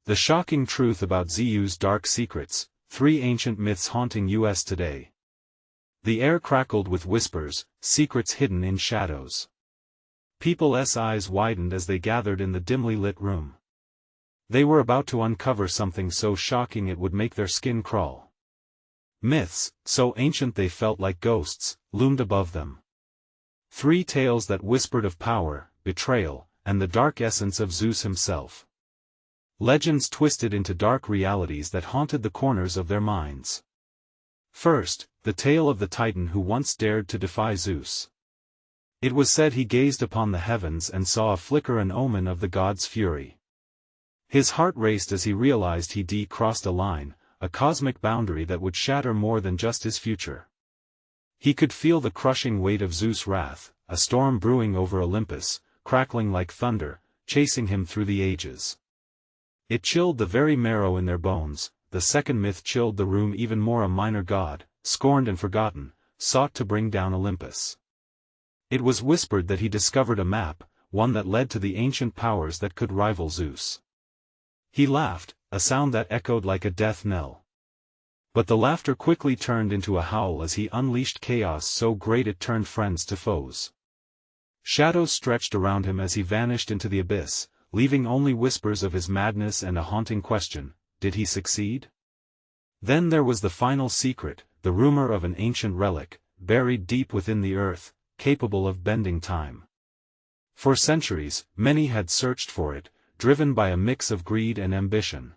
The shocking truth about Zeus' dark secrets, 3 ancient myths haunting us today. The air crackled with whispers, secrets hidden in shadows. People's eyes widened as they gathered in the dimly lit room. They were about to uncover something so shocking it would make their skin crawl. Myths, so ancient they felt like ghosts, loomed above them. 3 tales that whispered of power, betrayal, and the dark essence of Zeus himself. Legends twisted into dark realities that haunted the corners of their minds. First, the tale of the Titan who once dared to defy Zeus. It was said he gazed upon the heavens and saw a flicker, an omen of the god's fury. His heart raced as he realized he'd crossed a line, a cosmic boundary that would shatter more than just his future. He could feel the crushing weight of Zeus' wrath, a storm brewing over Olympus, crackling like thunder, chasing him through the ages. It chilled the very marrow in their bones. The second myth chilled the room even more. A minor god, scorned and forgotten, sought to bring down Olympus. It was whispered that he discovered a map, one that led to the ancient powers that could rival Zeus. He laughed, a sound that echoed like a death knell. But the laughter quickly turned into a howl as he unleashed chaos so great it turned friends to foes. Shadows stretched around him as he vanished into the abyss, leaving only whispers of his madness and a haunting question: did he succeed? Then there was the final secret, the rumor of an ancient relic, buried deep within the earth, capable of bending time. For centuries, many had searched for it, driven by a mix of greed and ambition.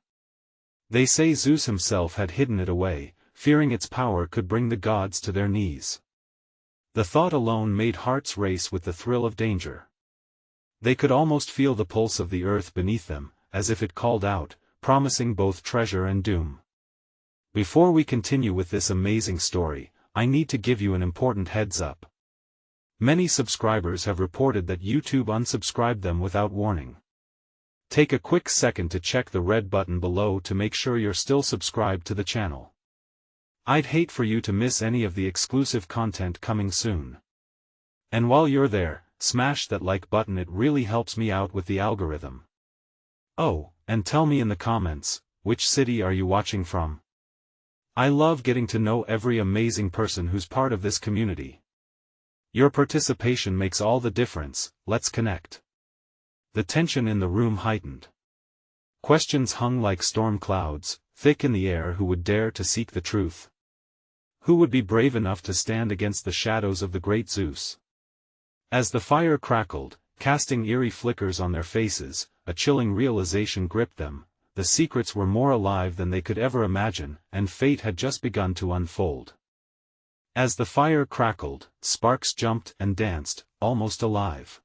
They say Zeus himself had hidden it away, fearing its power could bring the gods to their knees. The thought alone made hearts race with the thrill of danger. They could almost feel the pulse of the earth beneath them, as if it called out, promising both treasure and doom. Before we continue with this amazing story, I need to give you an important heads up. Many subscribers have reported that YouTube unsubscribed them without warning. Take a quick second to check the red button below to make sure you're still subscribed to the channel. I'd hate for you to miss any of the exclusive content coming soon. And while you're there, smash that like button, it really helps me out with the algorithm. Oh, and tell me in the comments, which city are you watching from? I love getting to know every amazing person who's part of this community. Your participation makes all the difference. Let's connect. The tension in the room heightened. Questions hung like storm clouds, thick in the air. Who would dare to seek the truth? Who would be brave enough to stand against the shadows of the great Zeus? As the fire crackled, casting eerie flickers on their faces, a chilling realization gripped them: the secrets were more alive than they could ever imagine, and fate had just begun to unfold. As the fire crackled, sparks jumped and danced, almost alive.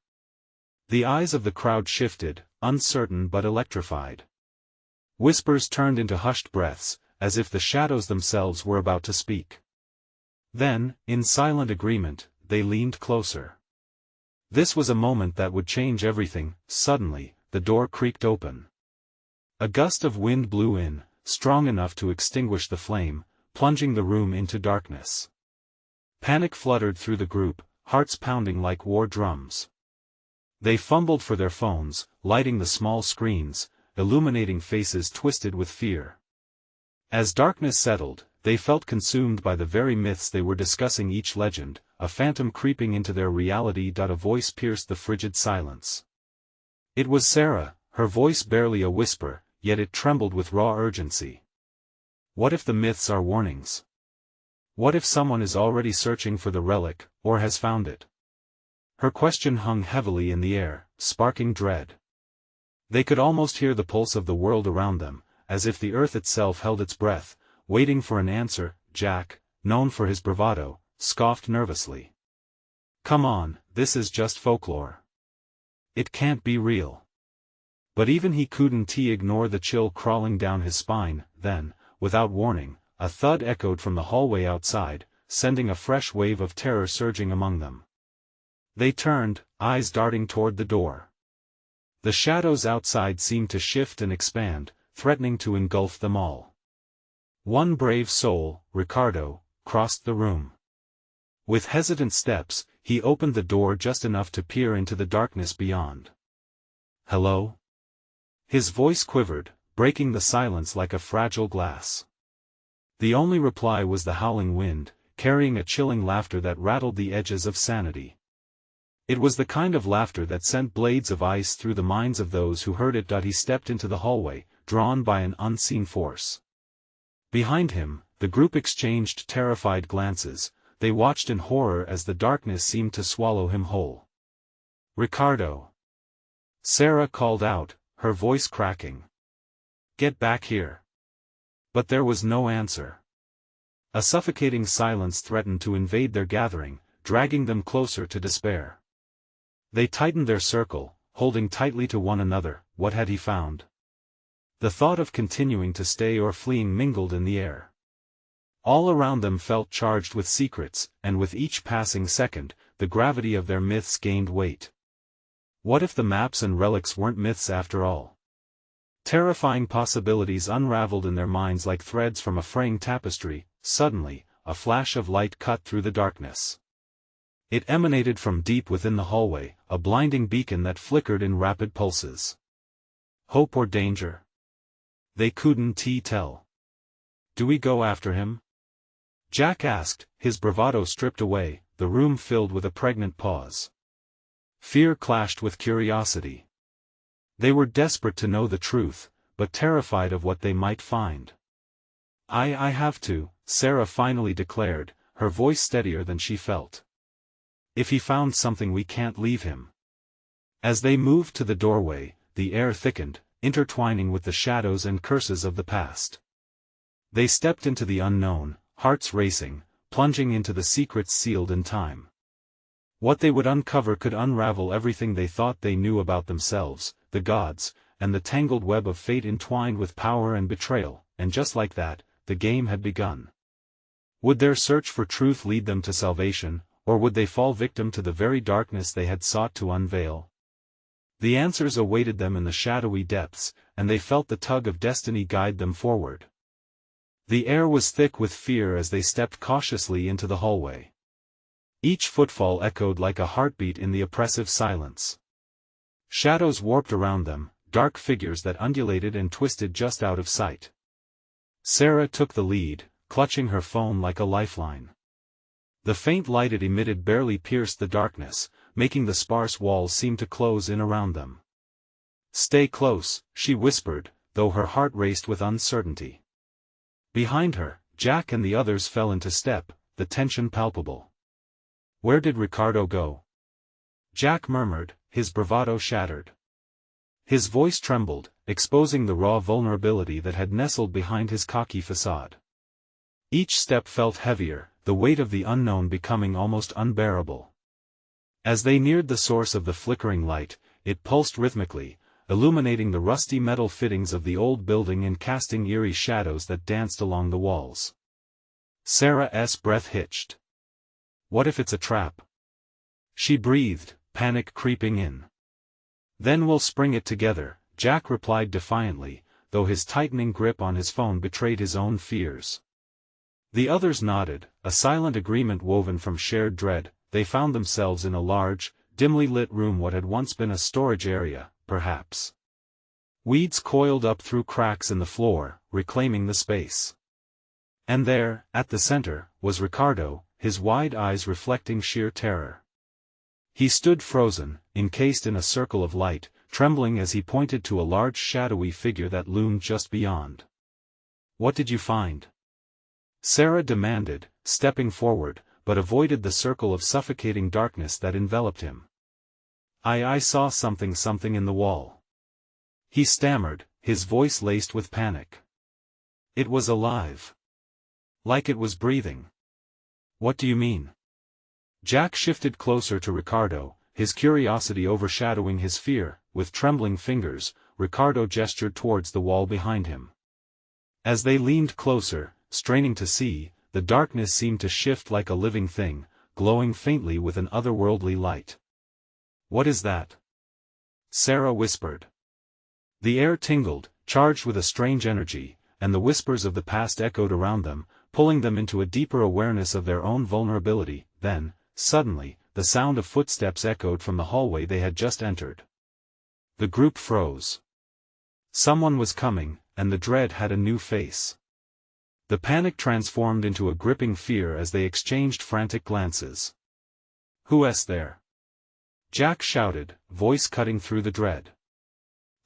The eyes of the crowd shifted, uncertain but electrified. Whispers turned into hushed breaths, as if the shadows themselves were about to speak. Then, in silent agreement, they leaned closer. This was a moment that would change everything. Suddenly, the door creaked open. A gust of wind blew in, strong enough to extinguish the flame, plunging the room into darkness. Panic fluttered through the group, hearts pounding like war drums. They fumbled for their phones, lighting the small screens, illuminating faces twisted with fear. As darkness settled, they felt consumed by the very myths they were discussing. Each legend, a phantom creeping into their reality. A voice pierced the frigid silence. It was Sarah, her voice barely a whisper, yet it trembled with raw urgency. What if the myths are warnings? What if someone is already searching for the relic, or has found it? Her question hung heavily in the air, sparking dread. They could almost hear the pulse of the world around them, as if the earth itself held its breath, waiting for an answer. Jack, known for his bravado, scoffed nervously. Come on, this is just folklore. It can't be real. But even he couldn't ignore the chill crawling down his spine. Then, without warning, a thud echoed from the hallway outside, sending a fresh wave of terror surging among them. They turned, eyes darting toward the door. The shadows outside seemed to shift and expand, threatening to engulf them all. One brave soul, Ricardo, crossed the room. With hesitant steps, he opened the door just enough to peer into the darkness beyond. Hello? His voice quivered, breaking the silence like a fragile glass. The only reply was the howling wind, carrying a chilling laughter that rattled the edges of sanity. It was the kind of laughter that sent blades of ice through the minds of those who heard it. He stepped into the hallway, drawn by an unseen force. Behind him, the group exchanged terrified glances. They watched in horror as the darkness seemed to swallow him whole. "Ricardo!" Sarah called out, her voice cracking. "Get back here!" But there was no answer. A suffocating silence threatened to invade their gathering, dragging them closer to despair. They tightened their circle, holding tightly to one another. What had he found? The thought of continuing to stay or fleeing mingled in the air. All around them felt charged with secrets, and with each passing second, the gravity of their myths gained weight. What if the maps and relics weren't myths after all? Terrifying possibilities unraveled in their minds like threads from a fraying tapestry. Suddenly, a flash of light cut through the darkness. It emanated from deep within the hallway, a blinding beacon that flickered in rapid pulses. Hope or danger? They couldn't tell. "Do we go after him?" Jack asked, his bravado stripped away, the room filled with a pregnant pause. Fear clashed with curiosity. They were desperate to know the truth, but terrified of what they might find. I have to," Sarah finally declared, her voice steadier than she felt. "If he found something, we can't leave him." As they moved to the doorway, the air thickened, intertwining with the shadows and curses of the past. They stepped into the unknown, hearts racing, plunging into the secrets sealed in time. What they would uncover could unravel everything they thought they knew about themselves, the gods, and the tangled web of fate entwined with power and betrayal, and just like that, the game had begun. Would their search for truth lead them to salvation, or would they fall victim to the very darkness they had sought to unveil? The answers awaited them in the shadowy depths, and they felt the tug of destiny guide them forward. The air was thick with fear as they stepped cautiously into the hallway. Each footfall echoed like a heartbeat in the oppressive silence. Shadows warped around them, dark figures that undulated and twisted just out of sight. Sarah took the lead, clutching her phone like a lifeline. The faint light it emitted barely pierced the darkness, making the sparse walls seem to close in around them. "Stay close," she whispered, though her heart raced with uncertainty. Behind her, Jack and the others fell into step, the tension palpable. "Where did Ricardo go?" Jack murmured, his bravado shattered. His voice trembled, exposing the raw vulnerability that had nestled behind his cocky facade. Each step felt heavier, the weight of the unknown becoming almost unbearable. As they neared the source of the flickering light, it pulsed rhythmically, illuminating the rusty metal fittings of the old building and casting eerie shadows that danced along the walls. Sarah's breath hitched. "What if it's a trap?" she breathed, panic creeping in. "Then we'll spring it together," Jack replied defiantly, though his tightening grip on his phone betrayed his own fears. The others nodded, a silent agreement woven from shared dread. They found themselves in a large, dimly lit room, what had once been a storage area, perhaps. Weeds coiled up through cracks in the floor, reclaiming the space. And there, at the center, was Ricardo, his wide eyes reflecting sheer terror. He stood frozen, encased in a circle of light, trembling as he pointed to a large shadowy figure that loomed just beyond. "What did you find?" Sarah demanded, stepping forward, but avoided the circle of suffocating darkness that enveloped him. I saw something in the wall." He stammered, his voice laced with panic. "It was alive. Like it was breathing." "What do you mean?" Jack shifted closer to Ricardo, his curiosity overshadowing his fear. With trembling fingers, Ricardo gestured towards the wall behind him. As they leaned closer, straining to see, the darkness seemed to shift like a living thing, glowing faintly with an otherworldly light. "What is that?" Sarah whispered. The air tingled, charged with a strange energy, and the whispers of the past echoed around them, pulling them into a deeper awareness of their own vulnerability. Then, suddenly, the sound of footsteps echoed from the hallway they had just entered. The group froze. Someone was coming, and the dread had a new face. The panic transformed into a gripping fear as they exchanged frantic glances. "Who's there?" Jack shouted, voice cutting through the dread.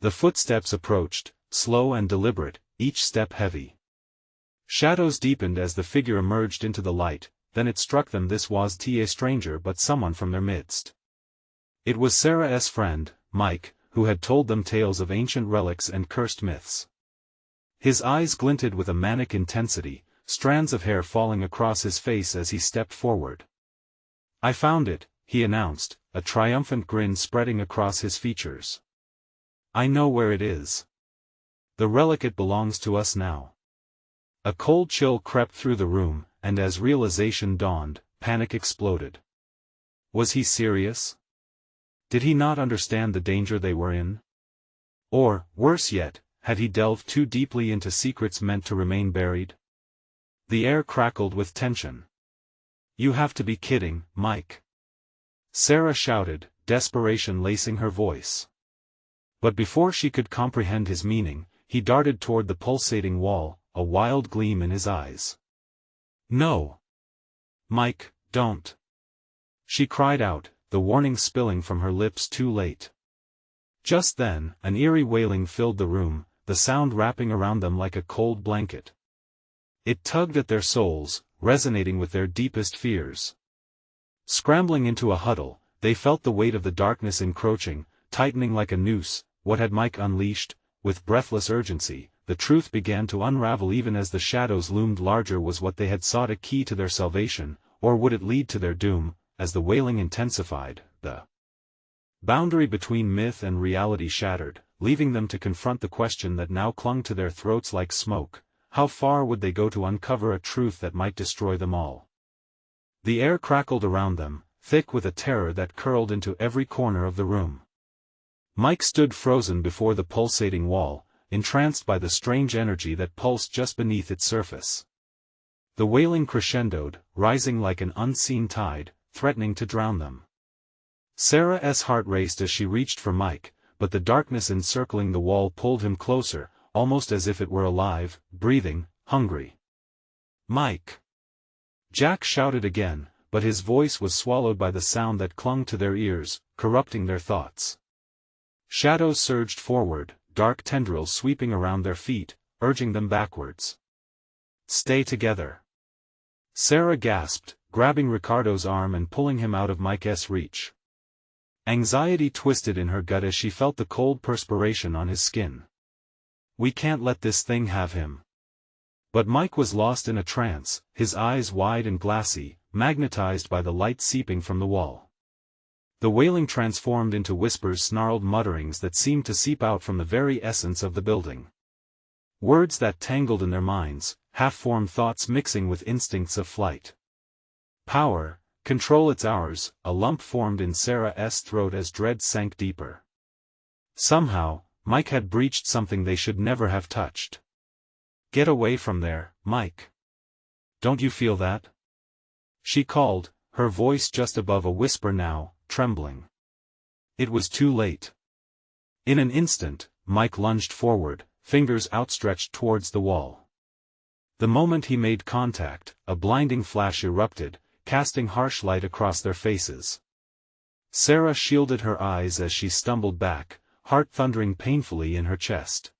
The footsteps approached, slow and deliberate, each step heavy. Shadows deepened as the figure emerged into the light, then it struck them this wasn't a stranger but someone from their midst. It was Sarah's friend, Mike, who had told them tales of ancient relics and cursed myths. His eyes glinted with a manic intensity, strands of hair falling across his face as he stepped forward. "I found it," he announced, a triumphant grin spreading across his features. "I know where it is. The relic, it belongs to us now." A cold chill crept through the room, and as realization dawned, panic exploded. Was he serious? Did he not understand the danger they were in? Or, worse yet, had he delved too deeply into secrets meant to remain buried? The air crackled with tension. "You have to be kidding, Mike!" Sarah shouted, desperation lacing her voice. But before she could comprehend his meaning, he darted toward the pulsating wall, a wild gleam in his eyes. "No! Mike, don't!" She cried out, the warning spilling from her lips too late. Just then, an eerie wailing filled the room, the sound wrapping around them like a cold blanket. It tugged at their souls, resonating with their deepest fears. Scrambling into a huddle, they felt the weight of the darkness encroaching, tightening like a noose. What had Mike unleashed? With breathless urgency, the truth began to unravel even as the shadows loomed larger. Was what they had sought a key to their salvation, or would it lead to their doom? As the wailing intensified, the boundary between myth and reality shattered, leaving them to confront the question that now clung to their throats like smoke: how far would they go to uncover a truth that might destroy them all? The air crackled around them, thick with a terror that curled into every corner of the room. Mike stood frozen before the pulsating wall, entranced by the strange energy that pulsed just beneath its surface. The wailing crescendoed, rising like an unseen tide, threatening to drown them. Sarah's heart raced as she reached for Mike, but the darkness encircling the wall pulled him closer, almost as if it were alive, breathing, hungry. "Mike!" Jack shouted again, but his voice was swallowed by the sound that clung to their ears, corrupting their thoughts. Shadows surged forward, dark tendrils sweeping around their feet, urging them backwards. "Stay together!" Sarah gasped, grabbing Ricardo's arm and pulling him out of Mike's reach. Anxiety twisted in her gut as she felt the cold perspiration on his skin. "We can't let this thing have him." But Mike was lost in a trance, his eyes wide and glassy, magnetized by the light seeping from the wall. The wailing transformed into whispers, snarled mutterings that seemed to seep out from the very essence of the building. Words that tangled in their minds, half-formed thoughts mixing with instincts of flight. "Power, control, it's ours," a lump formed in Sarah's throat as dread sank deeper. Somehow, Mike had breached something they should never have touched. "Get away from there, Mike. Don't you feel that?" She called, her voice just above a whisper now, trembling. It was too late. In an instant, Mike lunged forward, fingers outstretched towards the wall. The moment he made contact, a blinding flash erupted, casting harsh light across their faces. Sarah shielded her eyes as she stumbled back, heart thundering painfully in her chest.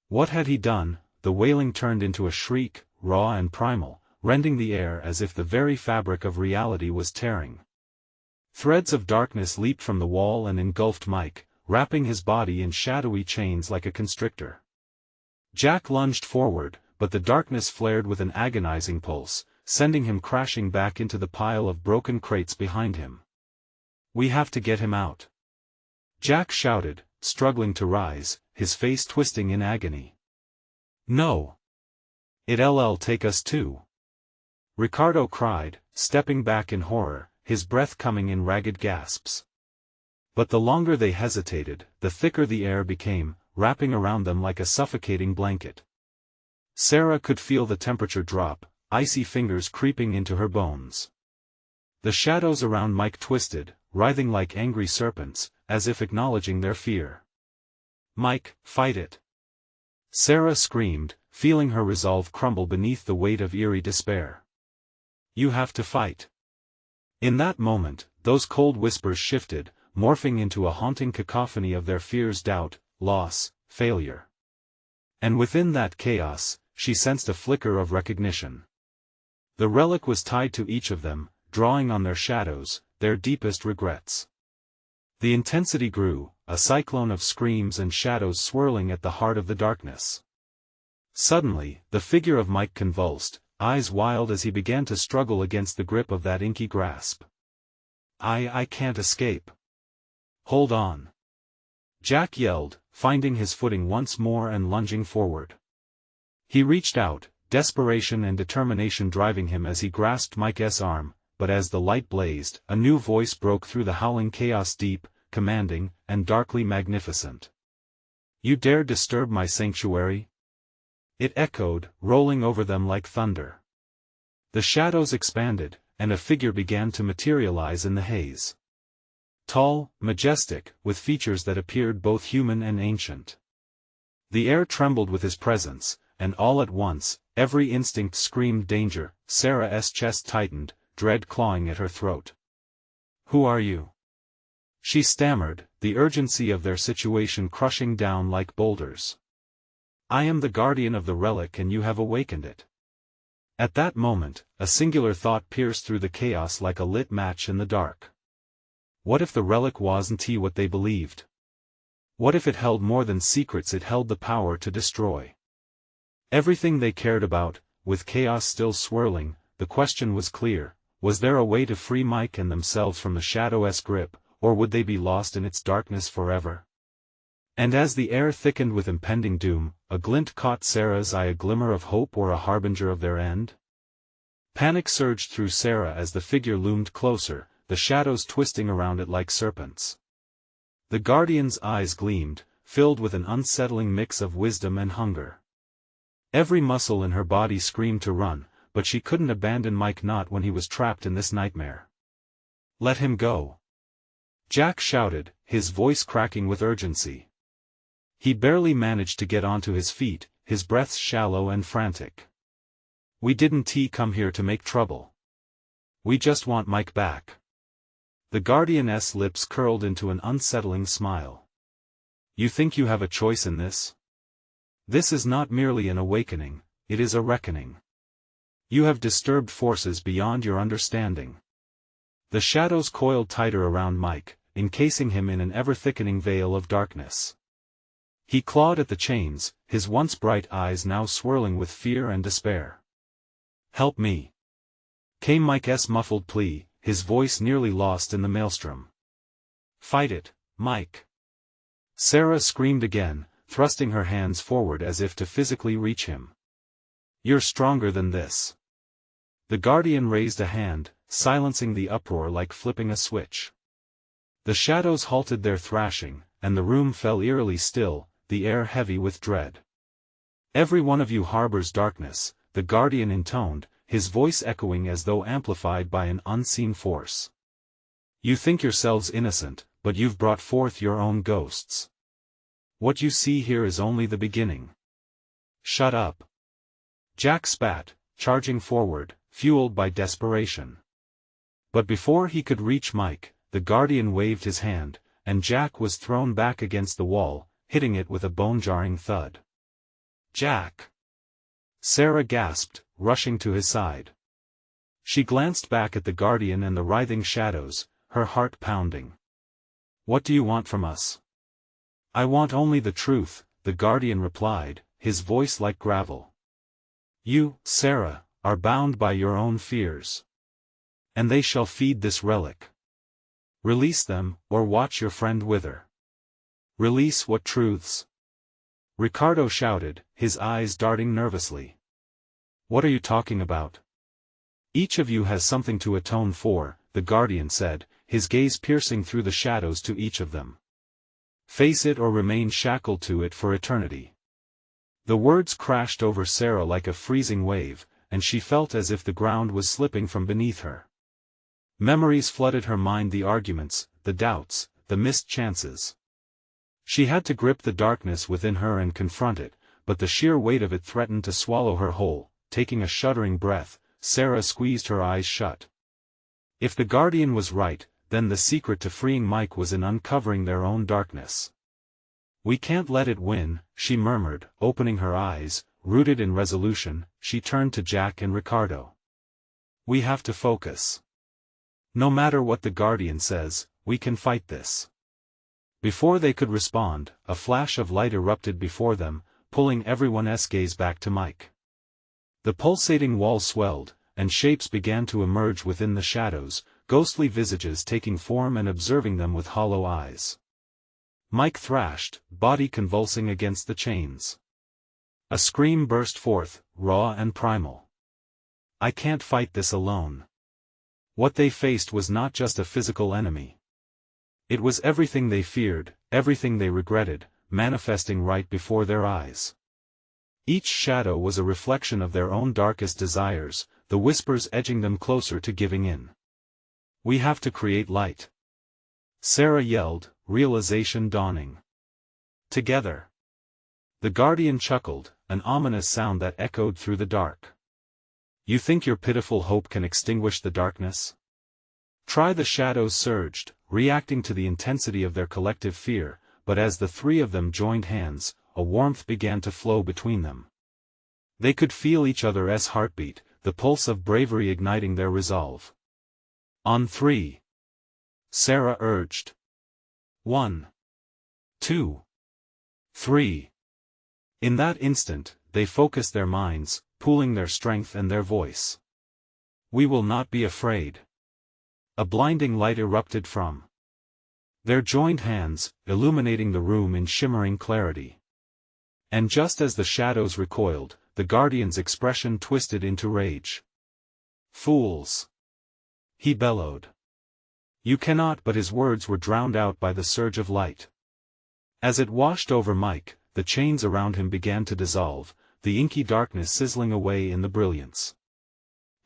What had he done? The wailing turned into a shriek, raw and primal, rending the air as if the very fabric of reality was tearing. Threads of darkness leaped from the wall and engulfed Mike, wrapping his body in shadowy chains like a constrictor. Jack lunged forward, but the darkness flared with an agonizing pulse, sending him crashing back into the pile of broken crates behind him. "We have to get him out!" Jack shouted, struggling to rise, his face twisting in agony. "No! It'll take us too!" Ricardo cried, stepping back in horror, his breath coming in ragged gasps. But the longer they hesitated, the thicker the air became, wrapping around them like a suffocating blanket. Sarah could feel the temperature drop, icy fingers creeping into her bones. The shadows around Mike twisted, writhing like angry serpents, as if acknowledging their fear. "Mike, fight it!" Sarah screamed, feeling her resolve crumble beneath the weight of eerie despair. You have to fight. In that moment, those cold whispers shifted, morphing into a haunting cacophony of their fears: doubt, loss, failure. And within that chaos, she sensed a flicker of recognition. The relic was tied to each of them, drawing on their shadows, their deepest regrets. The intensity grew, a cyclone of screams and shadows swirling at the heart of the darkness. Suddenly, the figure of Mike convulsed, eyes wild as he began to struggle against the grip of that inky grasp. I can't escape. Hold on. Jack yelled, finding his footing once more and lunging forward. He reached out, desperation and determination driving him as he grasped Mike's arm, but as the light blazed, a new voice broke through the howling chaos, deep, commanding, and darkly magnificent. You dare disturb my sanctuary? It echoed, rolling over them like thunder. The shadows expanded, and a figure began to materialize in the haze. Tall, majestic, with features that appeared both human and ancient. The air trembled with his presence, and all at once, every instinct screamed danger. Sarah's chest tightened, dread clawing at her throat. Who are you? She stammered, the urgency of their situation crushing down like boulders. I am the guardian of the relic and you have awakened it. At that moment, a singular thought pierced through the chaos like a lit match in the dark. What if the relic wasn't what they believed? What if it held more than secrets? It held the power to destroy everything they cared about. With chaos still swirling, the question was clear: was there a way to free Mike and themselves from the shadow's grip, or would they be lost in its darkness forever? And as the air thickened with impending doom, a glint caught Sarah's eye, a glimmer of hope or a harbinger of their end. Panic surged through Sarah as the figure loomed closer, the shadows twisting around it like serpents. The guardian's eyes gleamed, filled with an unsettling mix of wisdom and hunger. Every muscle in her body screamed to run, but she couldn't abandon Mike, not when he was trapped in this nightmare. Let him go. Jack shouted, his voice cracking with urgency. He barely managed to get onto his feet, his breaths shallow and frantic. We didn't come here to make trouble. We just want Mike back. The guardian's lips curled into an unsettling smile. You think you have a choice in this? This is not merely an awakening, it is a reckoning. You have disturbed forces beyond your understanding. The shadows coiled tighter around Mike, encasing him in an ever-thickening veil of darkness. He clawed at the chains, his once bright eyes now swirling with fear and despair. Help me! Came Mike's muffled plea, his voice nearly lost in the maelstrom. Fight it, Mike! Sarah screamed again, thrusting her hands forward as if to physically reach him. You're stronger than this. The guardian raised a hand, silencing the uproar like flipping a switch. The shadows halted their thrashing, and the room fell eerily still, the air heavy with dread. Every one of you harbors darkness, the guardian intoned, his voice echoing as though amplified by an unseen force. You think yourselves innocent, but you've brought forth your own ghosts. What you see here is only the beginning. Shut up. Jack spat, charging forward, fueled by desperation. But before he could reach Mike, the guardian waved his hand, and Jack was thrown back against the wall, hitting it with a bone-jarring thud. Jack! Sarah gasped, rushing to his side. She glanced back at the guardian and the writhing shadows, her heart pounding. What do you want from us? I want only the truth, the guardian replied, his voice like gravel. You, Sarah, are bound by your own fears. And they shall feed this relic. Release them, or watch your friend wither. Release what truths? Ricardo shouted, his eyes darting nervously. What are you talking about? Each of you has something to atone for, the guardian said, his gaze piercing through the shadows to each of them. Face it or remain shackled to it for eternity. The words crashed over Sarah like a freezing wave, and she felt as if the ground was slipping from beneath her. Memories flooded her mind, the arguments, the doubts, the missed chances. She had to grip the darkness within her and confront it, but the sheer weight of it threatened to swallow her whole. Taking a shuddering breath, Sarah squeezed her eyes shut. If the Guardian was right, then the secret to freeing Mike was in uncovering their own darkness. "We can't let it win," she murmured, opening her eyes. Rooted in resolution, she turned to Jack and Ricardo. "We have to focus. No matter what the Guardian says, we can fight this." Before they could respond, a flash of light erupted before them, pulling everyone's gaze back to Mike. The pulsating wall swelled, and shapes began to emerge within the shadows, ghostly visages taking form and observing them with hollow eyes. Mike thrashed, body convulsing against the chains. A scream burst forth, raw and primal. "I can't fight this alone." What they faced was not just a physical enemy. It was everything they feared, everything they regretted, manifesting right before their eyes. Each shadow was a reflection of their own darkest desires, the whispers edging them closer to giving in. "We have to create light," Sarah yelled, realization dawning. "Together." The Guardian chuckled, an ominous sound that echoed through the dark. "You think your pitiful hope can extinguish the darkness? Try." The shadows surged, reacting to the intensity of their collective fear, but as the three of them joined hands, a warmth began to flow between them. They could feel each other's heartbeat, the pulse of bravery igniting their resolve. "On three," Sarah urged. 1, 2, 3. In that instant, they focused their minds, pooling their strength and their voice. "We will not be afraid." A blinding light erupted from their joined hands, illuminating the room in shimmering clarity. And just as the shadows recoiled, the Guardian's expression twisted into rage. "Fools!" he bellowed. "You cannot." But his words were drowned out by the surge of light. As it washed over Mike, the chains around him began to dissolve, the inky darkness sizzling away in the brilliance.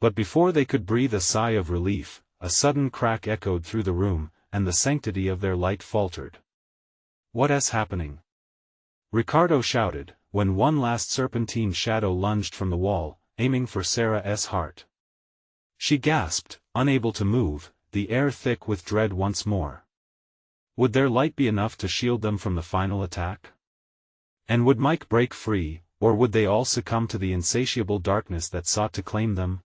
But before they could breathe a sigh of relief, a sudden crack echoed through the room, and the sanctity of their light faltered. "What is happening?" Ricardo shouted, when one last serpentine shadow lunged from the wall, aiming for Sarah's heart. She gasped, unable to move, the air thick with dread once more. Would their light be enough to shield them from the final attack? And would Mike break free, or would they all succumb to the insatiable darkness that sought to claim them?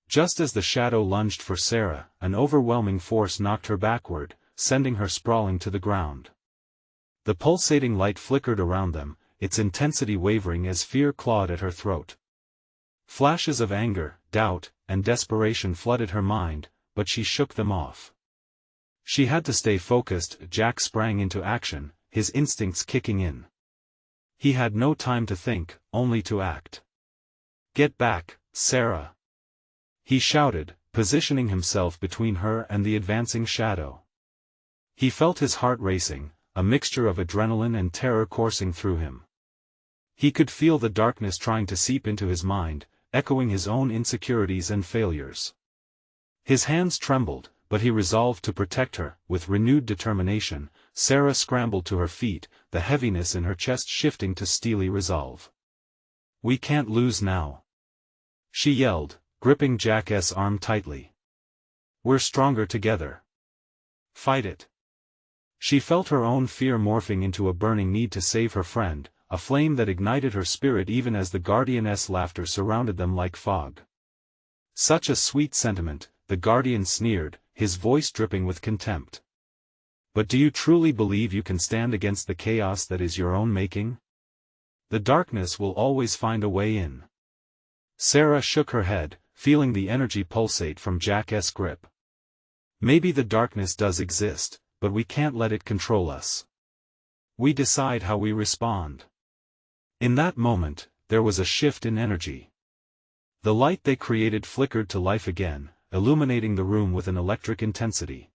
Just as the shadow lunged for Sarah, an overwhelming force knocked her backward, sending her sprawling to the ground. The pulsating light flickered around them, its intensity wavering as fear clawed at her throat. Flashes of anger, doubt, and desperation flooded her mind, but she shook them off. She had to stay focused. Jack sprang into action, his instincts kicking in. He had no time to think, only to act. "Get back, Sarah!" he shouted, positioning himself between her and the advancing shadow. He felt his heart racing, a mixture of adrenaline and terror coursing through him. He could feel the darkness trying to seep into his mind, echoing his own insecurities and failures. His hands trembled, but he resolved to protect her. With renewed determination, Sarah scrambled to her feet, the heaviness in her chest shifting to steely resolve. "We can't lose now," she yelled, gripping Jack's arm tightly. "We're stronger together. Fight it." She felt her own fear morphing into a burning need to save her friend, a flame that ignited her spirit even as the Guardian's laughter surrounded them like fog. "Such a sweet sentiment," the Guardian sneered, his voice dripping with contempt. "But do you truly believe you can stand against the chaos that is your own making? The darkness will always find a way in." Sarah shook her head, feeling the energy pulsate from Jack's grip. "Maybe the darkness does exist, but we can't let it control us. We decide how we respond." In that moment, there was a shift in energy. The light they created flickered to life again, illuminating the room with an electric intensity.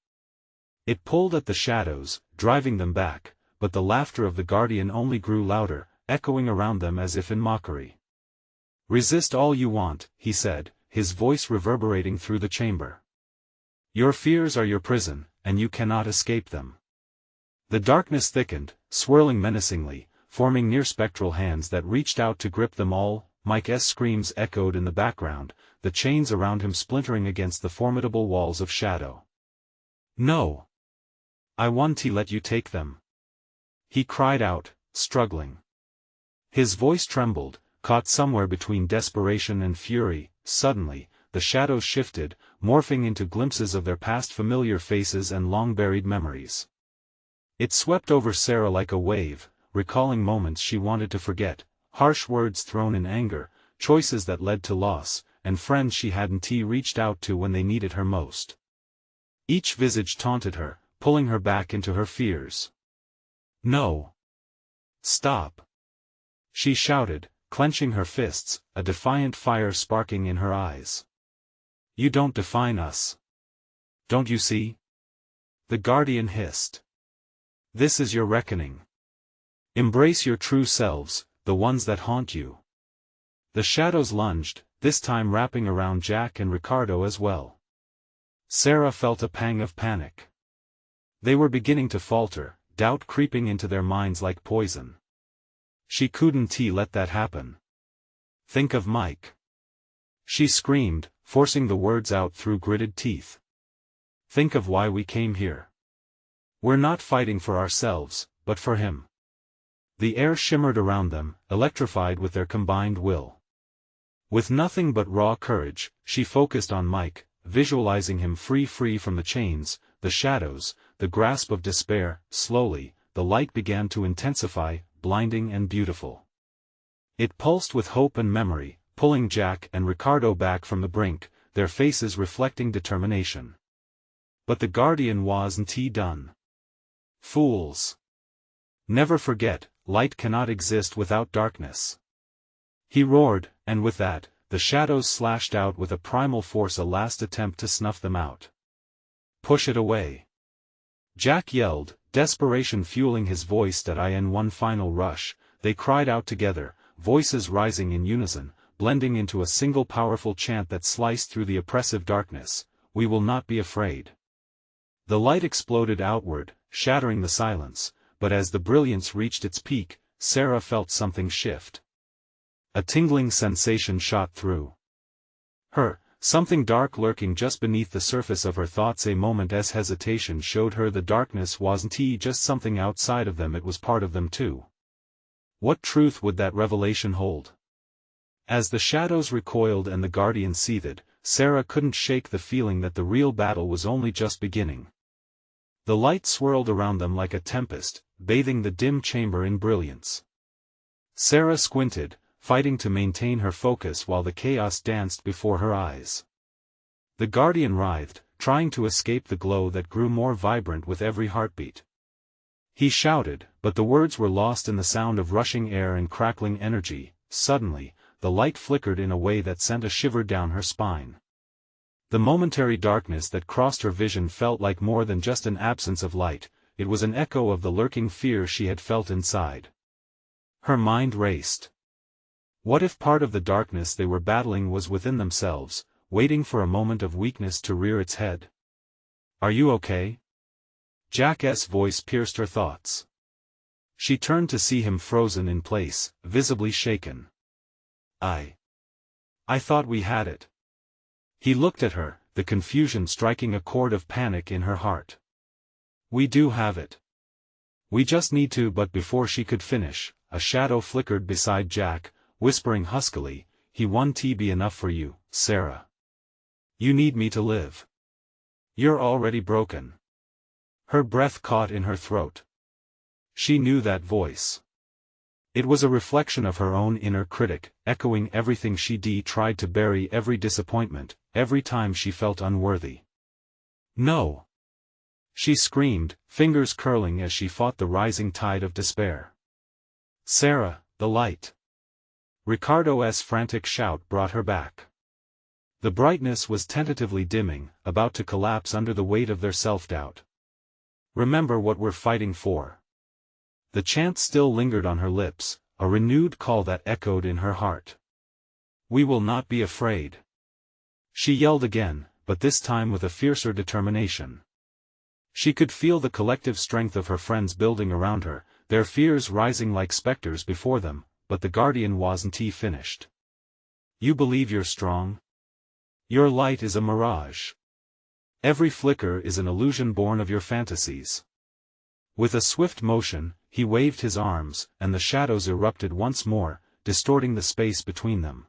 It pulled at the shadows, driving them back, but the laughter of the Guardian only grew louder, echoing around them as if in mockery. "Resist all you want," he said, his voice reverberating through the chamber. "Your fears are your prison, and you cannot escape them." The darkness thickened, swirling menacingly, forming near-spectral hands that reached out to grip them all. Mike's screams echoed in the background, the chains around him splintering against the formidable walls of shadow. "No! I won't let you take them!" he cried out, struggling. His voice trembled, caught somewhere between desperation and fury. Suddenly, the shadows shifted, morphing into glimpses of their past familiar faces and long-buried memories. It swept over Sarah like a wave, recalling moments she wanted to forget, harsh words thrown in anger, choices that led to loss, and friends she hadn't reached out to when they needed her most. Each visage taunted her, pulling her back into her fears. "No! Stop!" she shouted, clenching her fists, a defiant fire sparking in her eyes. "You don't define us. Don't you see?" the Guardian hissed. "This is your reckoning. Embrace your true selves, the ones that haunt you." The shadows lunged, this time wrapping around Jack and Ricardo as well. Sarah felt a pang of panic. They were beginning to falter, doubt creeping into their minds like poison. She couldn't let that happen. "Think of Mike!" she screamed, forcing the words out through gritted teeth. "Think of why we came here. We're not fighting for ourselves, but for him." The air shimmered around them, electrified with their combined will. With nothing but raw courage, she focused on Mike, visualizing him free from the chains, the shadows, the grasp of despair. Slowly, the light began to intensify, blinding and beautiful. It pulsed with hope and memory, pulling Jack and Ricardo back from the brink, their faces reflecting determination. But the Guardian wasn't done. "Fools! Never forget, light cannot exist without darkness," he roared, and with that, the shadows slashed out with a primal force, a last attempt to snuff them out. "Push it away!" Jack yelled, desperation fueling his voice. In one final rush, they cried out together, voices rising in unison, blending into a single powerful chant that sliced through the oppressive darkness. "We will not be afraid." The light exploded outward, shattering the silence, but as the brilliance reached its peak, Sarah felt something shift. A tingling sensation shot through her, something dark lurking just beneath the surface of her thoughts. A moment's hesitation showed her the darkness wasn't just something outside of them, it was part of them too. What truth would that revelation hold? As the shadows recoiled and the Guardian seethed, Sarah couldn't shake the feeling that the real battle was only just beginning. The light swirled around them like a tempest, bathing the dim chamber in brilliance. Sarah squinted, fighting to maintain her focus while the chaos danced before her eyes. The Guardian writhed, trying to escape the glow that grew more vibrant with every heartbeat. He shouted, but the words were lost in the sound of rushing air and crackling energy. Suddenly, the light flickered in a way that sent a shiver down her spine. The momentary darkness that crossed her vision felt like more than just an absence of light, it was an echo of the lurking fear she had felt inside. Her mind raced. What if part of the darkness they were battling was within themselves, waiting for a moment of weakness to rear its head? "Are you okay?" Jack's voice pierced her thoughts. She turned to see him frozen in place, visibly shaken. I thought we had it." He looked at her, the confusion striking a chord of panic in her heart. "We do have it. We just need to." But before she could finish, a shadow flickered beside Jack, whispering huskily, "He won't be enough for you, Sarah. You need me to live. You're already broken." Her breath caught in her throat. She knew that voice. It was a reflection of her own inner critic, echoing everything she tried to bury, every disappointment, every time she felt unworthy. "No!" she screamed, fingers curling as she fought the rising tide of despair. "Sarah, the light!" Ricardo's frantic shout brought her back. The brightness was tentatively dimming, about to collapse under the weight of their self-doubt. "Remember what we're fighting for." The chant still lingered on her lips, a renewed call that echoed in her heart. "We will not be afraid." She yelled again, but this time with a fiercer determination. She could feel the collective strength of her friends building around her, their fears rising like specters before them, but the guardian wasn't finished. You believe you're strong? Your light is a mirage. Every flicker is an illusion born of your fantasies. With a swift motion, he waved his arms, and the shadows erupted once more, distorting the space between them.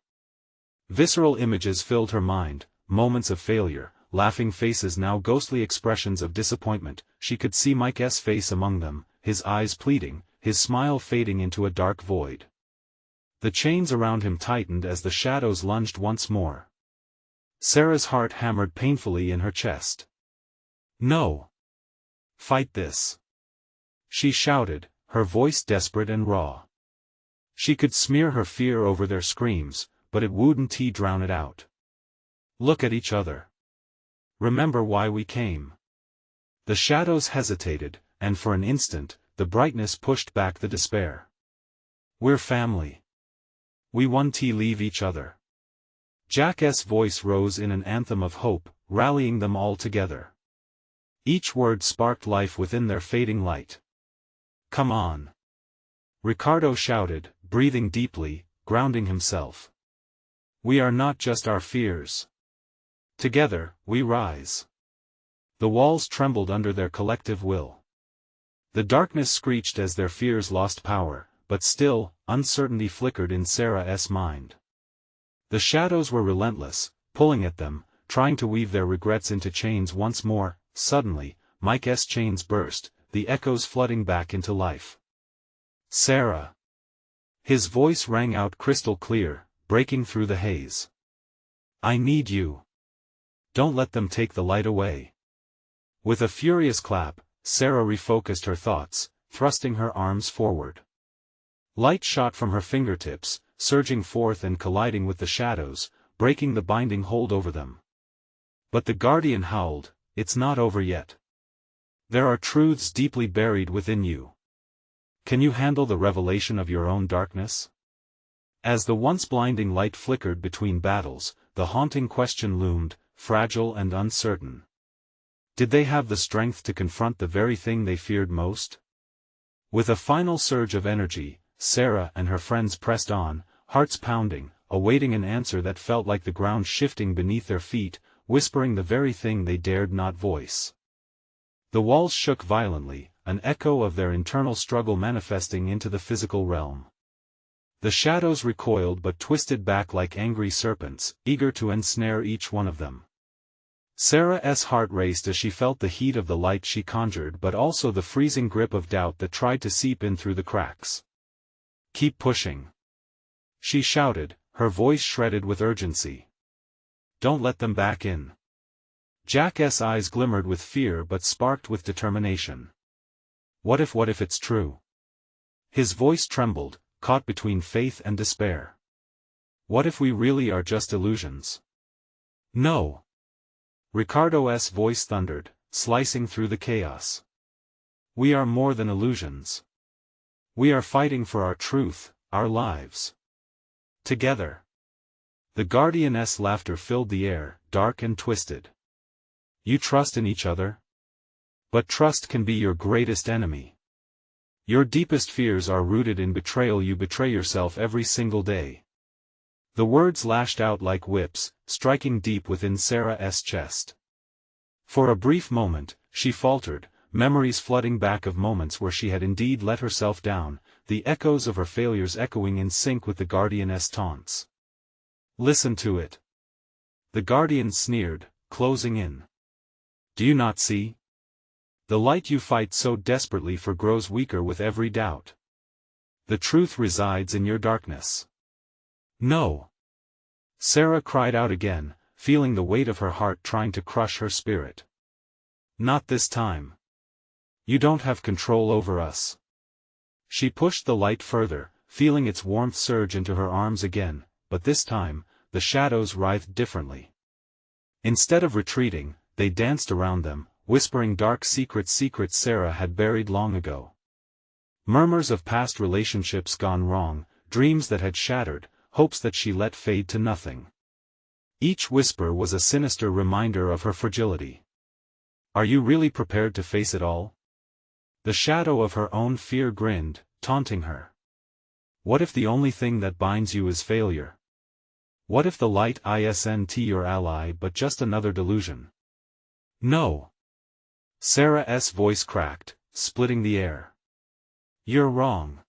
Visceral images filled her mind, moments of failure, laughing faces now ghostly expressions of disappointment. She could see Mike's face among them, his eyes pleading, his smile fading into a dark void. The chains around him tightened as the shadows lunged once more. Sarah's heart hammered painfully in her chest. No! Fight this! She shouted, her voice desperate and raw. She could smear her fear over their screams, but it wouldn't drown it out. Look at each other. Remember why we came. The shadows hesitated, and for an instant, the brightness pushed back the despair. We're family. We want to leave each other. Jack's voice rose in an anthem of hope, rallying them all together. Each word sparked life within their fading light. Come on! Ricardo shouted, breathing deeply, grounding himself. We are not just our fears. Together, we rise. The walls trembled under their collective will. The darkness screeched as their fears lost power, but still, uncertainty flickered in Sarah's mind. The shadows were relentless, pulling at them, trying to weave their regrets into chains once more. Suddenly, Mike's chains burst, the echoes flooding back into life. Sarah! His voice rang out crystal clear, breaking through the haze. I need you. Don't let them take the light away. With a furious clap, Sarah refocused her thoughts, thrusting her arms forward. Light shot from her fingertips, surging forth and colliding with the shadows, breaking the binding hold over them. But the guardian howled, it's not over yet. There are truths deeply buried within you. Can you handle the revelation of your own darkness? As the once blinding light flickered between battles, the haunting question loomed, fragile and uncertain. Did they have the strength to confront the very thing they feared most? With a final surge of energy, Sarah and her friends pressed on, hearts pounding, awaiting an answer that felt like the ground shifting beneath their feet, whispering the very thing they dared not voice. The walls shook violently, an echo of their internal struggle manifesting into the physical realm. The shadows recoiled but twisted back like angry serpents, eager to ensnare each one of them. Sarah's heart raced as she felt the heat of the light she conjured but also the freezing grip of doubt that tried to seep in through the cracks. Keep pushing. She shouted, her voice shredded with urgency. Don't let them back in. Jack's eyes glimmered with fear but sparked with determination. What if it's true? His voice trembled, caught between faith and despair. What if we really are just illusions? No. Ricardo's voice thundered, slicing through the chaos. We are more than illusions. We are fighting for our truth, our lives. Together. The guardian's laughter filled the air, dark and twisted. You trust in each other? But trust can be your greatest enemy. Your deepest fears are rooted in betrayal. You betray yourself every single day. The words lashed out like whips, striking deep within Sarah's chest. For a brief moment, she faltered, memories flooding back of moments where she had indeed let herself down, the echoes of her failures echoing in sync with the guardian's taunts. Listen to it. The guardian sneered, closing in. Do you not see? The light you fight so desperately for grows weaker with every doubt. The truth resides in your darkness. No. Sarah cried out again, feeling the weight of her heart trying to crush her spirit. Not this time. You don't have control over us. She pushed the light further, feeling its warmth surge into her arms again, but this time, the shadows writhed differently. Instead of retreating, they danced around them, whispering dark secrets Sarah had buried long ago. Murmurs of past relationships gone wrong, dreams that had shattered, hopes that she let fade to nothing. Each whisper was a sinister reminder of her fragility. Are you really prepared to face it all? The shadow of her own fear grinned, taunting her. What if the only thing that binds you is failure? What if the light isn't your ally but just another delusion? No. Sarah's voice cracked, splitting the air. You're wrong.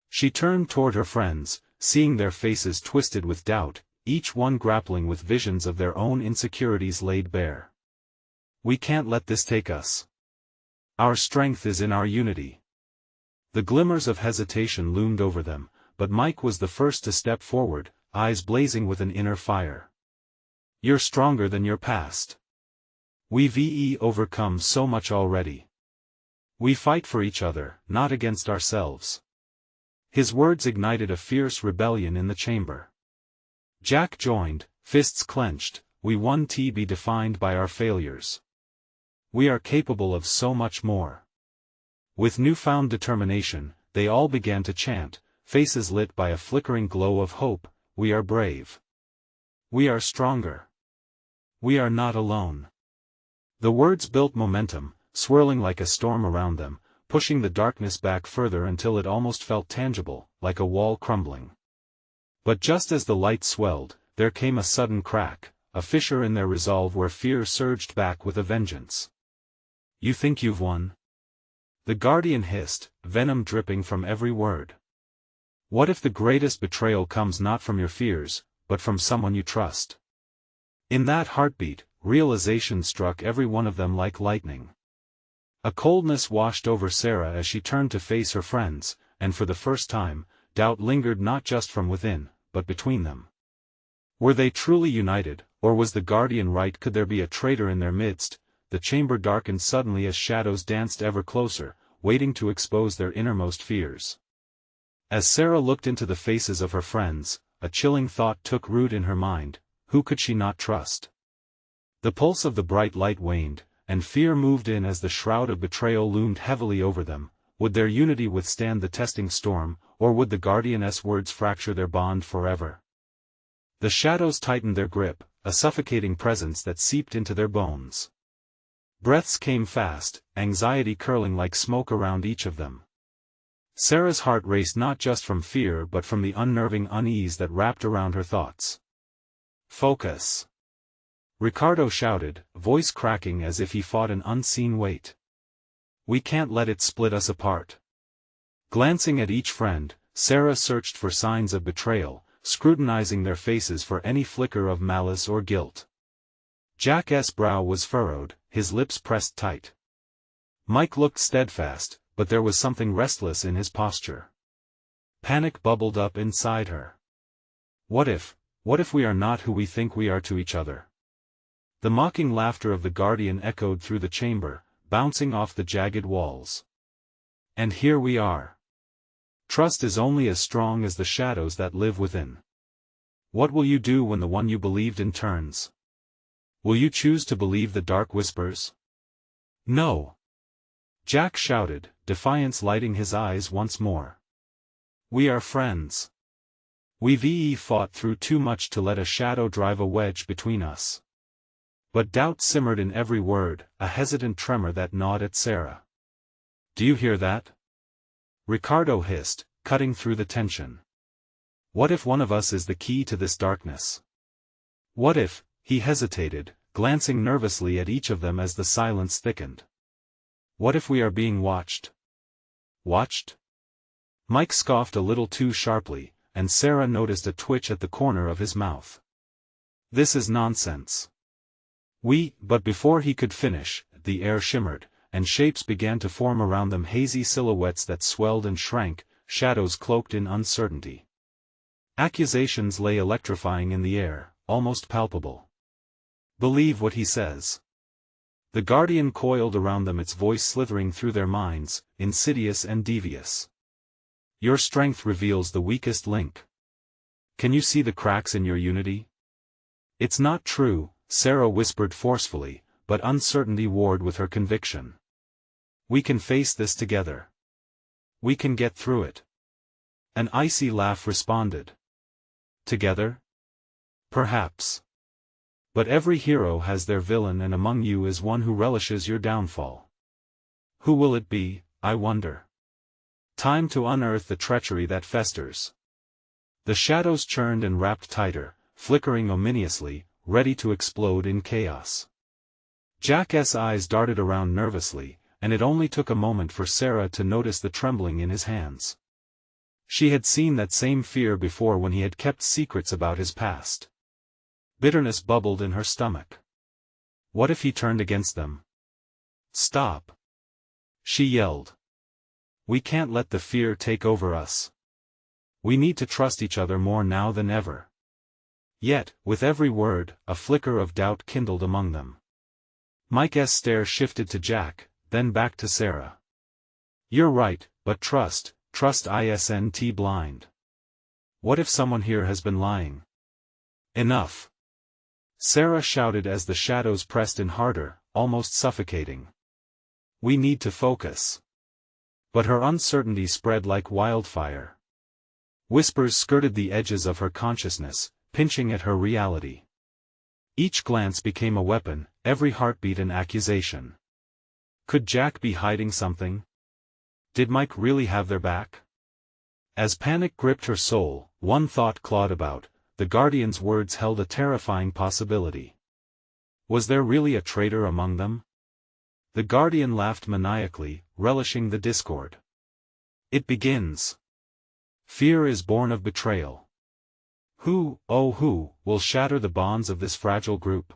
She turned toward her friends, seeing their faces twisted with doubt, each one grappling with visions of their own insecurities laid bare. We can't let this take us. Our strength is in our unity. The glimmers of hesitation loomed over them, but Mike was the first to step forward, eyes blazing with an inner fire. You're stronger than your past. We've overcome so much already. We fight for each other, not against ourselves. His words ignited a fierce rebellion in the chamber. Jack joined, fists clenched. We won't be defined by our failures. We are capable of so much more. With newfound determination, they all began to chant, faces lit by a flickering glow of hope. We are brave. We are stronger. We are not alone. The words built momentum, swirling like a storm around them, pushing the darkness back further until it almost felt tangible, like a wall crumbling. But just as the light swelled, there came a sudden crack, a fissure in their resolve where fear surged back with a vengeance. You think you've won? The Guardian hissed, venom dripping from every word. What if the greatest betrayal comes not from your fears, but from someone you trust? In that heartbeat, realization struck every one of them like lightning. A coldness washed over Sarah as she turned to face her friends, and for the first time, doubt lingered not just from within, but between them. Were they truly united, or was the Guardian right? Could there be a traitor in their midst? The chamber darkened suddenly as shadows danced ever closer, waiting to expose their innermost fears. As Sarah looked into the faces of her friends, a chilling thought took root in her mind: who could she not trust? The pulse of the bright light waned, and fear moved in as the shroud of betrayal loomed heavily over them. Would their unity withstand the testing storm, or would the Guardian's words fracture their bond forever? The shadows tightened their grip, a suffocating presence that seeped into their bones. Breaths came fast, anxiety curling like smoke around each of them. Sarah's heart raced not just from fear but from the unnerving unease that wrapped around her thoughts. Focus! Ricardo shouted, voice cracking as if he fought an unseen weight. We can't let it split us apart. Glancing at each friend, Sarah searched for signs of betrayal, scrutinizing their faces for any flicker of malice or guilt. Jack's brow was furrowed, his lips pressed tight. Mike looked steadfast, but there was something restless in his posture. Panic bubbled up inside her. What if we are not who we think we are to each other? The mocking laughter of the Guardian echoed through the chamber, bouncing off the jagged walls. And here we are. Trust is only as strong as the shadows that live within. What will you do when the one you believed in turns? Will you choose to believe the dark whispers? No. Jack shouted, defiance lighting his eyes once more. We are friends. We've fought through too much to let a shadow drive a wedge between us. But doubt simmered in every word, a hesitant tremor that gnawed at Sarah. Do you hear that? Ricardo hissed, cutting through the tension. What if one of us is the key to this darkness? What if, he hesitated, glancing nervously at each of them as the silence thickened. What if we are being watched? Watched? Mike scoffed a little too sharply, and Sarah noticed a twitch at the corner of his mouth. This is nonsense. But before he could finish, the air shimmered, and shapes began to form around them, hazy silhouettes that swelled and shrank, shadows cloaked in uncertainty. Accusations lay electrifying in the air, almost palpable. Believe what he says. The Guardian coiled around them, its voice slithering through their minds, insidious and devious. Your strength reveals the weakest link. Can you see the cracks in your unity? It's not true, Sarah whispered forcefully, but uncertainty warred with her conviction. We can face this together. We can get through it. An icy laugh responded. Together? Perhaps. But every hero has their villain, and among you is one who relishes your downfall. Who will it be? I wonder. Time to unearth the treachery that festers. The shadows churned and wrapped tighter, flickering ominously, ready to explode in chaos. Jack's eyes darted around nervously, and it only took a moment for Sarah to notice the trembling in his hands. She had seen that same fear before when he had kept secrets about his past. Bitterness bubbled in her stomach. What if he turned against them? Stop! She yelled. We can't let the fear take over us. We need to trust each other more now than ever. Yet, with every word, a flicker of doubt kindled among them. Mike's stare shifted to Jack, then back to Sarah. You're right, but trust isn't blind. What if someone here has been lying? Enough! Sarah shouted as the shadows pressed in harder, almost suffocating. We need to focus. But her uncertainty spread like wildfire. Whispers skirted the edges of her consciousness, pinching at her reality. Each glance became a weapon, every heartbeat an accusation. Could Jack be hiding something? Did Mike really have their back? As panic gripped her soul, one thought clawed about. The Guardian's words held a terrifying possibility. Was there really a traitor among them? The Guardian laughed maniacally, relishing the discord. It begins. Fear is born of betrayal. Who, oh who, will shatter the bonds of this fragile group?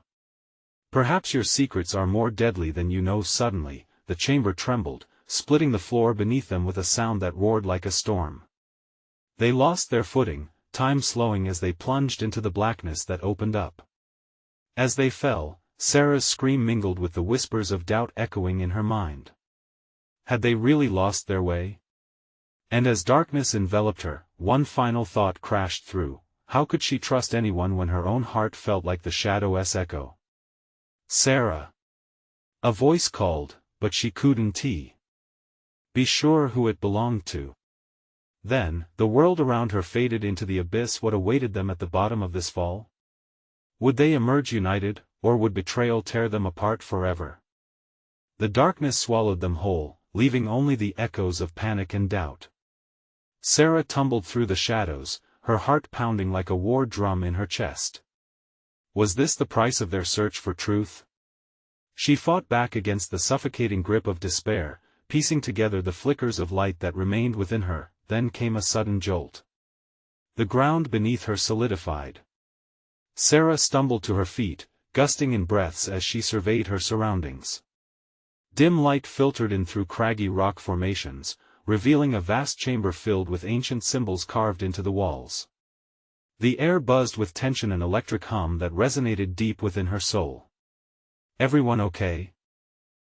Perhaps your secrets are more deadly than you know. Suddenly, the chamber trembled, splitting the floor beneath them with a sound that roared like a storm. They lost their footing, time slowing as they plunged into the blackness that opened up. As they fell, Sarah's scream mingled with the whispers of doubt echoing in her mind. Had they really lost their way? And as darkness enveloped her, one final thought crashed through. How could she trust anyone when her own heart felt like the shadow's echo? Sarah! A voice called, but she couldn't be sure who it belonged to. Then, the world around her faded into the abyss. What awaited them at the bottom of this fall? Would they emerge united, or would betrayal tear them apart forever? The darkness swallowed them whole, leaving only the echoes of panic and doubt. Sarah tumbled through the shadows, her heart pounding like a war drum in her chest. Was this the price of their search for truth? She fought back against the suffocating grip of despair, piecing together the flickers of light that remained within her. Then came a sudden jolt. The ground beneath her solidified. Sarah stumbled to her feet, gusting in breaths as she surveyed her surroundings. Dim light filtered in through craggy rock formations, revealing a vast chamber filled with ancient symbols carved into the walls. The air buzzed with tension, an electric hum that resonated deep within her soul. Everyone okay?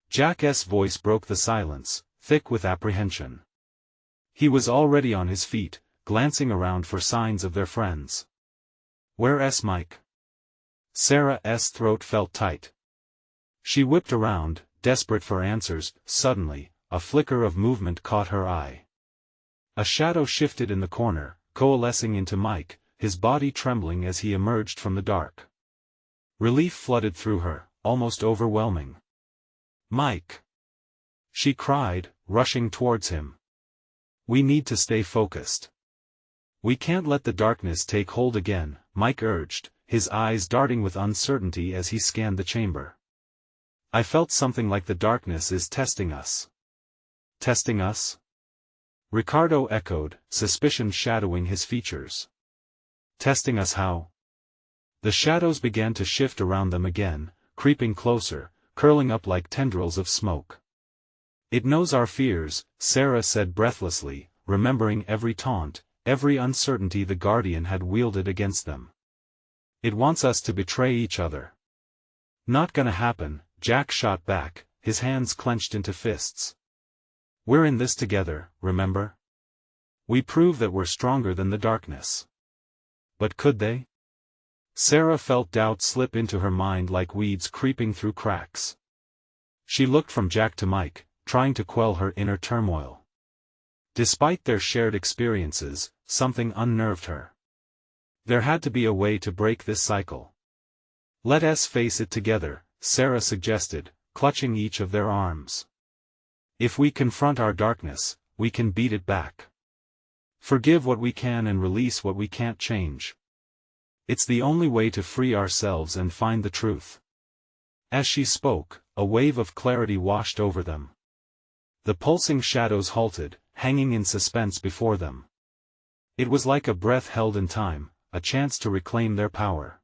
Jack's voice broke the silence, thick with apprehension. He was already on his feet, glancing around for signs of their friends. Where's Mike? Sarah's throat felt tight. She whipped around, desperate for answers. Suddenly, a flicker of movement caught her eye. A shadow shifted in the corner, coalescing into Mike, his body trembling as he emerged from the dark. Relief flooded through her, almost overwhelming. Mike! She cried, rushing towards him. We need to stay focused. We can't let the darkness take hold again, Mike urged, his eyes darting with uncertainty as he scanned the chamber. I felt something like the darkness is testing us. Testing us? Ricardo echoed, suspicion shadowing his features. Testing us how? The shadows began to shift around them again, creeping closer, curling up like tendrils of smoke. It knows our fears, Sarah said breathlessly, remembering every taunt, every uncertainty the Guardian had wielded against them. It wants us to betray each other. Not gonna happen, Jack shot back, his hands clenched into fists. We're in this together, remember? We prove that we're stronger than the darkness. But could they? Sarah felt doubt slip into her mind like weeds creeping through cracks. She looked from Jack to Mike, trying to quell her inner turmoil. Despite their shared experiences, something unnerved her. There had to be a way to break this cycle. Let us face it together, Sarah suggested, clutching each of their arms. If we confront our darkness, we can beat it back. Forgive what we can and release what we can't change. It's the only way to free ourselves and find the truth. As she spoke, a wave of clarity washed over them. The pulsing shadows halted, hanging in suspense before them. It was like a breath held in time, a chance to reclaim their power.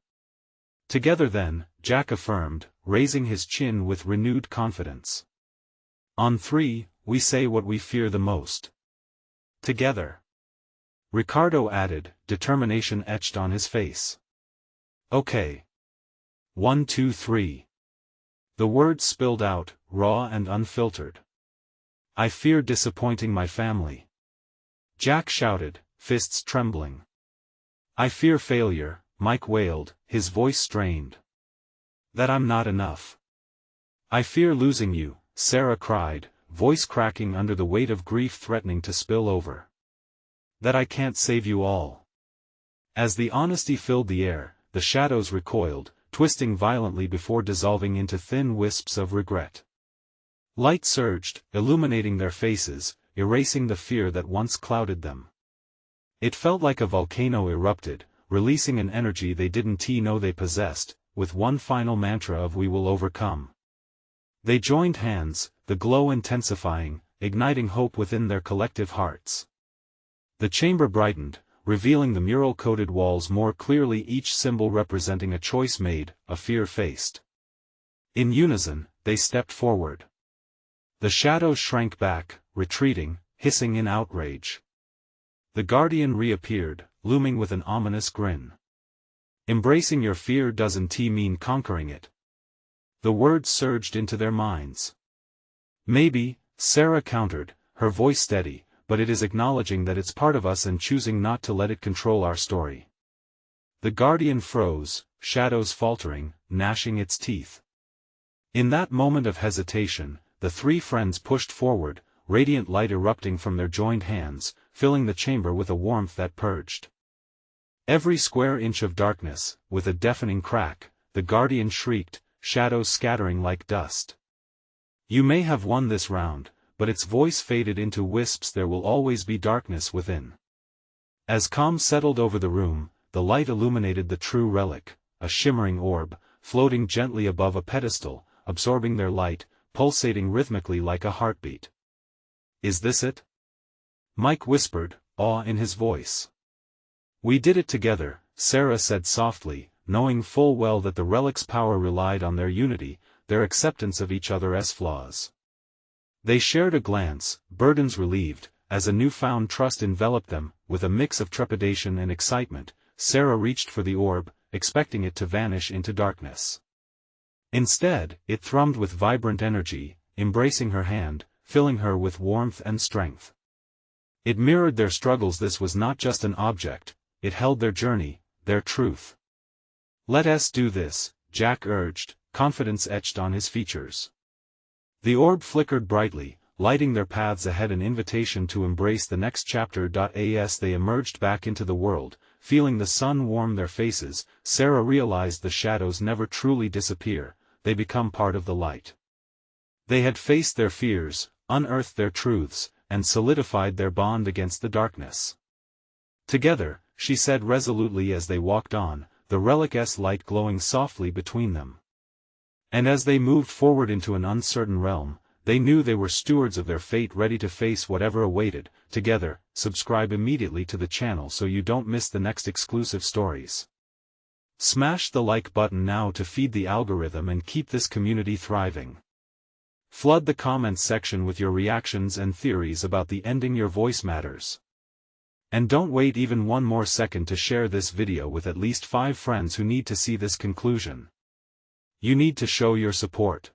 Together then, Jack affirmed, raising his chin with renewed confidence. On three, we say what we fear the most. Together. Ricardo added, determination etched on his face. Okay. 1, 2, 3. The words spilled out, raw and unfiltered. I fear disappointing my family. Jack shouted, fists trembling. I fear failure, Mike wailed, his voice strained. That I'm not enough. I fear losing you, Sarah cried, voice cracking under the weight of grief threatening to spill over. That I can't save you all. As the honesty filled the air, the shadows recoiled, twisting violently before dissolving into thin wisps of regret. Light surged, illuminating their faces, erasing the fear that once clouded them. It felt like a volcano erupted, releasing an energy they didn't know they possessed, with one final mantra of "We will overcome." They joined hands, the glow intensifying, igniting hope within their collective hearts. The chamber brightened, revealing the mural-coated walls more clearly, each symbol representing a choice made, a fear faced. In unison, they stepped forward. The shadows shrank back, retreating, hissing in outrage. The Guardian reappeared, looming with an ominous grin. Embracing your fear doesn't mean conquering it. The words surged into their minds. Maybe, Sarah countered, her voice steady, but it is acknowledging that it's part of us and choosing not to let it control our story. The Guardian froze, shadows faltering, gnashing its teeth. In that moment of hesitation, the three friends pushed forward, radiant light erupting from their joined hands, filling the chamber with a warmth that purged every square inch of darkness. With a deafening crack, the Guardian shrieked, shadows scattering like dust. You may have won this round, but its voice faded into wisps. There will always be darkness within. As calm settled over the room, the light illuminated the true relic, a shimmering orb, floating gently above a pedestal, absorbing their light, pulsating rhythmically like a heartbeat. Is this it? Mike whispered, awe in his voice. We did it together, Sarah said softly, knowing full well that the relic's power relied on their unity, their acceptance of each other's flaws. They shared a glance, burdens relieved, as a newfound trust enveloped them. With a mix of trepidation and excitement, Sarah reached for the orb, expecting it to vanish into darkness. Instead, it thrummed with vibrant energy, embracing her hand, filling her with warmth and strength. It mirrored their struggles. This was not just an object, it held their journey, their truth. Let us do this, Jack urged, confidence etched on his features. The orb flickered brightly, lighting their paths ahead, an invitation to embrace the next chapter. As they emerged back into the world, feeling the sun warm their faces, Sarah realized the shadows never truly disappear, they become part of the light. They had faced their fears, unearthed their truths, and solidified their bond against the darkness. Together, she said resolutely as they walked on, the relic's light glowing softly between them. And as they moved forward into an uncertain realm, they knew they were stewards of their fate, ready to face whatever awaited. Together, subscribe immediately to the channel so you don't miss the next exclusive stories. Smash the like button now to feed the algorithm and keep this community thriving. Flood the comments section with your reactions and theories about the ending. Your voice matters. And don't wait even one more second to share this video with at least 5 friends who need to see this conclusion. You need to show your support.